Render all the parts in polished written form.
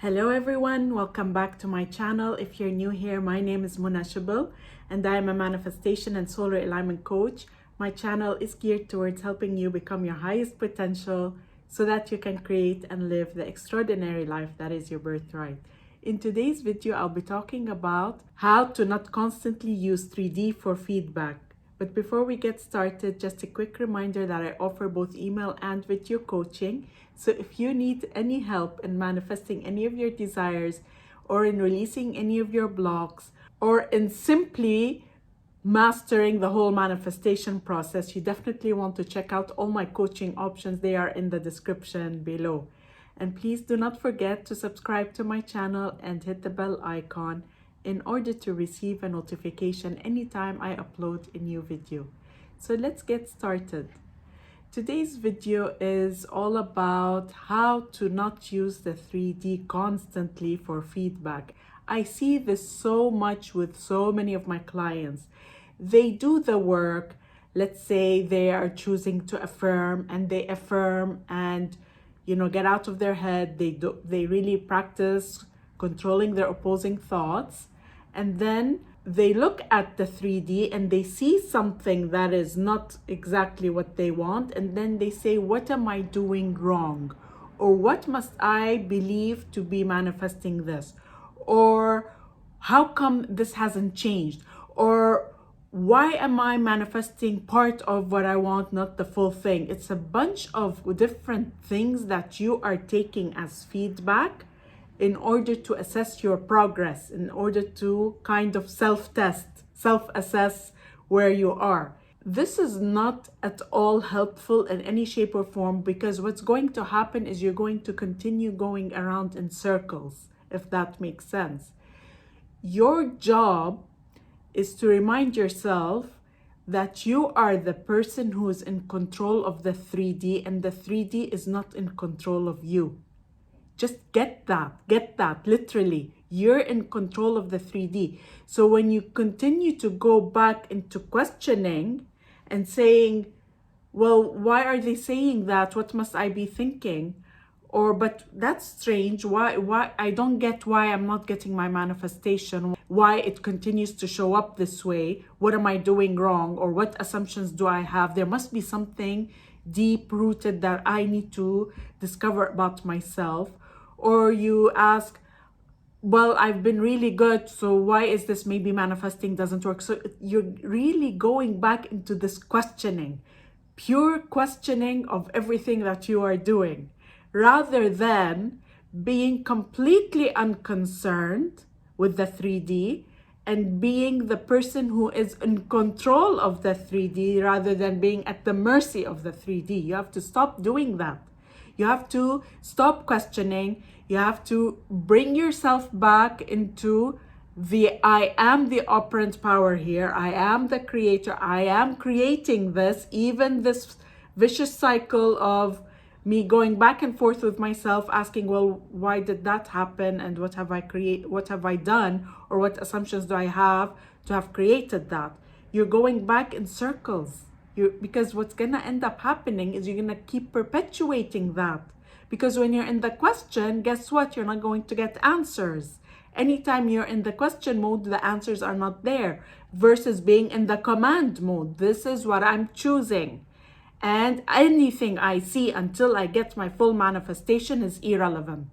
Hello everyone, welcome back to my channel. If you're new here, my name is Irresistible and I am a manifestation and soul realignment coach. My channel is geared towards helping you become your highest potential so that you can create and live the extraordinary life that is your birthright. In today's video, I'll be talking about how to not constantly use 3D for feedback. But before we get started, just a quick reminder that I offer both email and video coaching. So if you need any help in manifesting any of your desires or in releasing any of your blocks or in simply mastering the whole manifestation process, you definitely want to check out all my coaching options. They are in the description below. And please do not forget to subscribe to my channel and hit the bell icon in order to receive a notification anytime I upload a new video. So let's get started. Today's video is all about how to not use the 3D constantly for feedback. I see this so much with so many of my clients. They do the work, let's say they are choosing to affirm and they affirm and get out of their head. They really practice controlling their opposing thoughts, and then they look at the 3D and they see something that is not exactly what they want, and then they say, what am I doing wrong? Or what must I believe to be manifesting this? Or how come this hasn't changed? Or why am I manifesting part of what I want, not the full thing? It's a bunch of different things that you are taking as feedback in order to assess your progress, in order to kind of self-test, self-assess where you are. This is not at all helpful in any shape or form, because what's going to happen is you're going to continue going around in circles, if that makes sense. Your job is to remind yourself that you are the person who is in control of the 3D, and the 3D is not in control of you. Just get that, literally. You're in control of the 3D. So when you continue to go back into questioning and saying, well, why are they saying that? What must I be thinking? Or, but that's strange. Why I don't get why I'm not getting my manifestation, why it continues to show up this way. What am I doing wrong? Or what assumptions do I have? There must be something deep rooted that I need to discover about myself. Or you ask, well, I've been really good, so why is this maybe manifesting doesn't work? So you're really going back into this questioning, pure questioning of everything that you are doing, rather than being completely unconcerned with the 3D and being the person who is in control of the 3D rather than being at the mercy of the 3D. You have to stop doing that. You have to stop questioning. You have to bring yourself back into I am the operant power here. I am the creator. I am creating this, even this vicious cycle of me going back and forth with myself, asking, well, why did that happen? And what have I done? Or what assumptions do I have to have created that? You're going back in circles. Because what's going to end up happening is you're going to keep perpetuating that. Because when you're in the question, guess what? You're not going to get answers. Anytime you're in the question mode, the answers are not there. Versus being in the command mode. This is what I'm choosing. And anything I see until I get my full manifestation is irrelevant.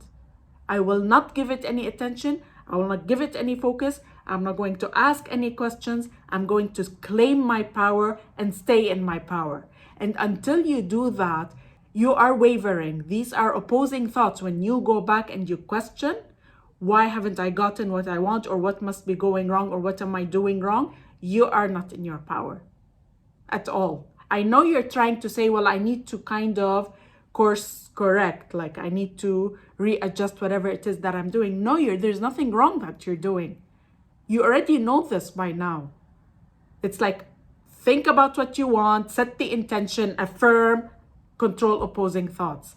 I will not give it any attention. I will not give it any focus. I'm not going to ask any questions. I'm going to claim my power and stay in my power. And until you do that, you are wavering. These are opposing thoughts. When you go back and you question, why haven't I gotten what I want? Or what must be going wrong? Or what am I doing wrong? You are not in your power at all. I know you're trying to say, well, I need to kind of course correct, like I need to readjust whatever it is that I'm doing. No, there's nothing wrong that you're doing. You already know this by now. It's like, think about what you want, set the intention, affirm, control opposing thoughts.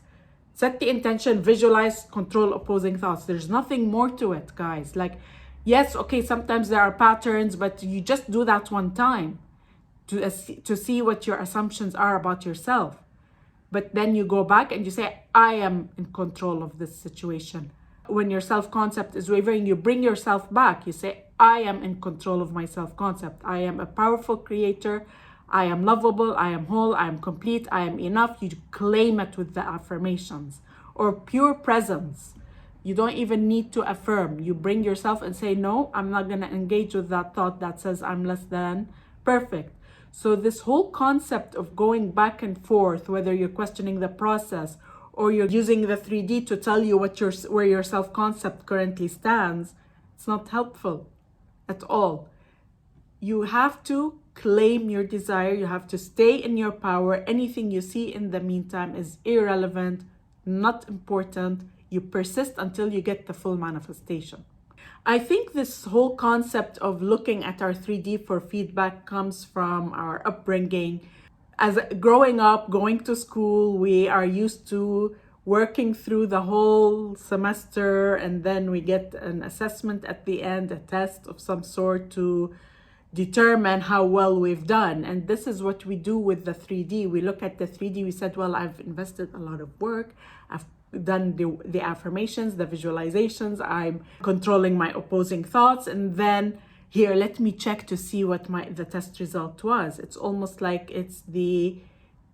Set the intention, visualize, control opposing thoughts. There's nothing more to it, guys. Like, yes, okay, sometimes there are patterns, but you just do that one time to see what your assumptions are about yourself. But then you go back and you say, I am in control of this situation. when your self-concept is wavering, you bring yourself back. You say, I am in control of my self-concept. I am a powerful creator. I am lovable. I am whole. I am complete. I am enough. You claim it with the affirmations or pure presence. You don't even need to affirm. You bring yourself and say, no, I'm not going to engage with that thought that says I'm less than perfect. So this whole concept of going back and forth, whether you're questioning the process or you're using the 3D to tell you where your self-concept currently stands, it's not helpful at all. You have to claim your desire. You have to stay in your power. Anything you see in the meantime is irrelevant, not important. You persist until you get the full manifestation. I think this whole concept of looking at our 3D for feedback comes from our upbringing. As growing up, going to school, we are used to working through the whole semester, and then we get an assessment at the end, a test of some sort to determine how well we've done. And this is what we do with the 3D. We look at the 3D, we said, well, I've invested a lot of work. I've done the affirmations, the visualizations. I'm controlling my opposing thoughts. And then here, let me check to see what the test result was. It's almost like it's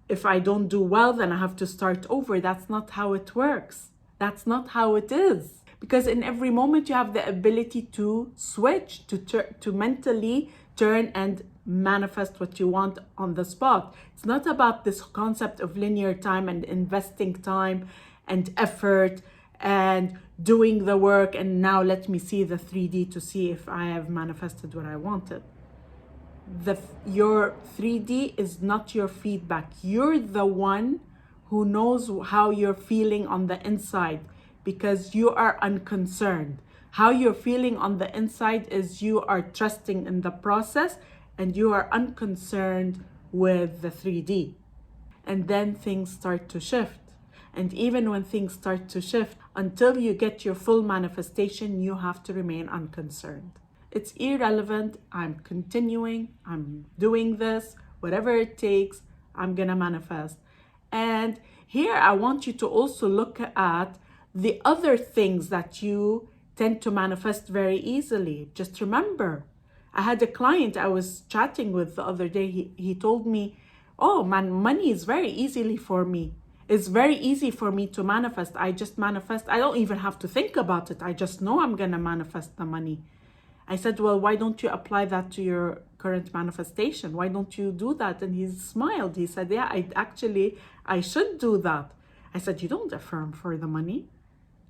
if I don't do well, then I have to start over. That's not how it works. That's not how it is. Because in every moment you have the ability to switch, to mentally turn and manifest what you want on the spot. It's not about this concept of linear time and investing time and effort and doing the work, and now let me see the 3D to see if I have manifested what I wanted. Your 3D is not your feedback. You're the one who knows how you're feeling on the inside, because you are unconcerned. How you're feeling on the inside is you are trusting in the process and you are unconcerned with the 3D. And then things start to shift. And even when things start to shift, until you get your full manifestation, you have to remain unconcerned. It's irrelevant. I'm continuing. I'm doing this. Whatever it takes, I'm going to manifest. And here I want you to also look at the other things that you tend to manifest very easily. Just remember, I had a client I was chatting with the other day. He told me, oh man, money is very easily for me. It's very easy for me to manifest. I just manifest. I don't even have to think about it. I just know I'm going to manifest the money. I said, well, why don't you apply that to your current manifestation? Why don't you do that? And he smiled. He said, yeah, I should do that. I said, you don't affirm for the money.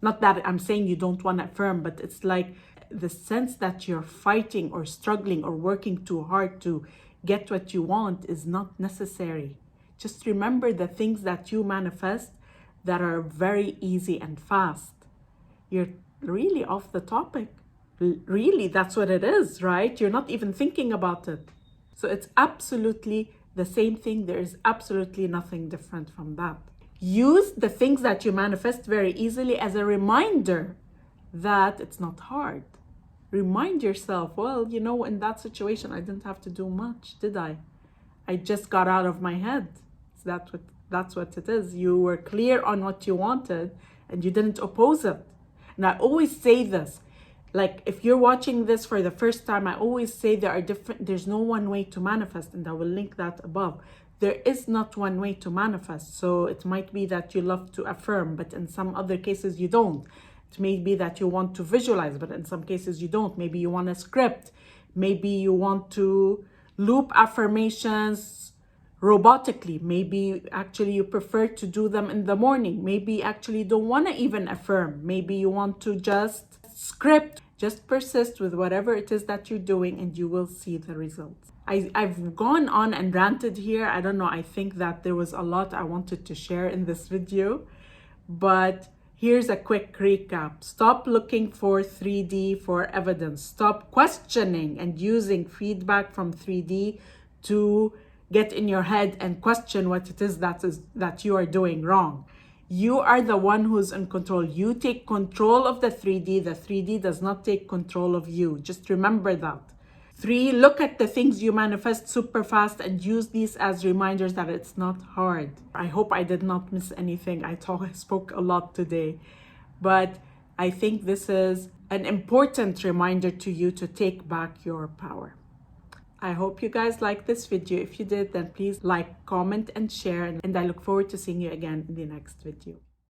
Not that I'm saying you don't want to affirm, but it's like the sense that you're fighting or struggling or working too hard to get what you want is not necessary. Just remember the things that you manifest that are very easy and fast. You're really off the topic. Really, that's what it is, right? You're not even thinking about it. So it's absolutely the same thing. There is absolutely nothing different from that. Use the things that you manifest very easily as a reminder that it's not hard. Remind yourself, well, you know, in that situation, I didn't have to do much, did I? I just got out of my head. So that's what it is. You were clear on what you wanted and you didn't oppose it. And I always say this, like if you're watching this for the first time, I always say there's no one way to manifest, and I will link that above. There is not one way to manifest. So it might be that you love to affirm, but in some other cases you don't. It may be that you want to visualize, but in some cases you don't. Maybe you want a script. Maybe you want to loop affirmations robotically. Maybe actually you prefer to do them in the morning. Maybe actually you don't want to even affirm. Maybe you want to just script. Just persist with whatever it is that you're doing and you will see the results. I've gone on and ranted here. I don't know. I think that there was a lot I wanted to share in this video, but here's a quick recap. Stop looking for 3D for evidence. Stop questioning and using feedback from 3D to get in your head and question what it is that you are doing wrong. You are the one who's in control. You take control of the 3D. The 3D does not take control of you. Just remember that. 3, look at the things you manifest super fast and use these as reminders that it's not hard. I hope I did not miss anything. I spoke a lot today. But I think this is an important reminder to you to take back your power. I hope you guys liked this video. If you did, then please like, comment, and share. And I look forward to seeing you again in the next video.